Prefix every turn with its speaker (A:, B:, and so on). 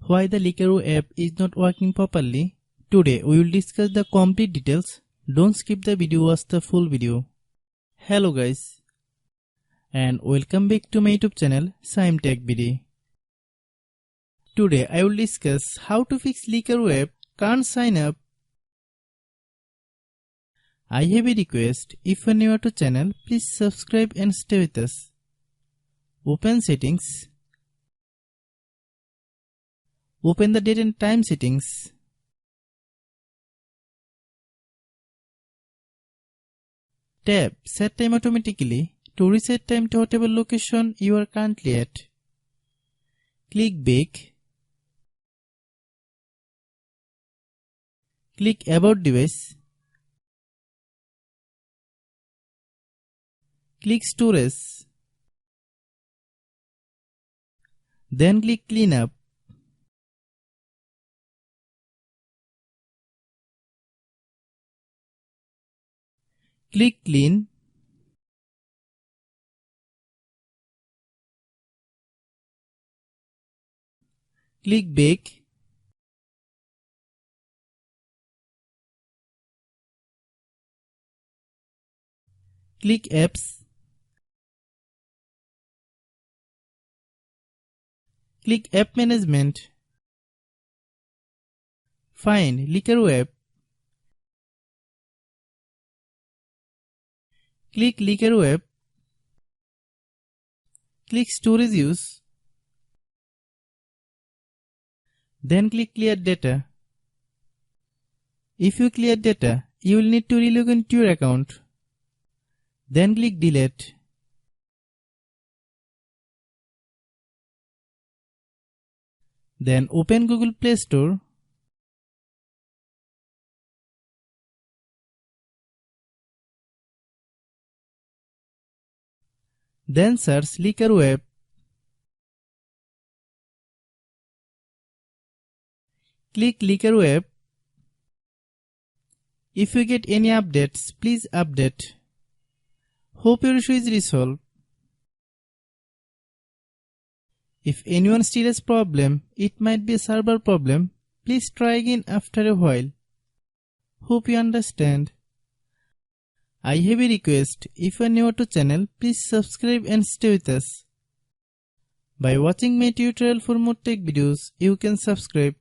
A: Why the Likerro app is not working properly? Today we will discuss the complete details. Don't skip the video, watch the full video. Hello guys, and welcome back to my YouTube channel Shaem Tech BD. Today I will discuss how to fix Likerro app can't sign up. I have a request. If you are new to channel, please subscribe and stay with us. Open settings. Open the date and time settings. Tap Set Time automatically to reset time to whatever location you are currently at. Click Back. Click About Device. Click Storage. Then click Cleanup. Click Clean. Click Back. Click Apps. Click App Management. Find Likerro app. Click Likerro app. Click Storage Use. Then click Clear Data. If you clear data, you will need to relog into your account. Then click Delete. Then open Google Play Store. Then search Likerro app. Click Likerro app. If you get any updates, please update. Hope your issue is resolved. If anyone still has problem, it might be a server problem. Please try again after a while. Hope you understand. I have a request. If you are new to channel, please subscribe and stay with us. By watching my tutorial for more tech videos, you can subscribe.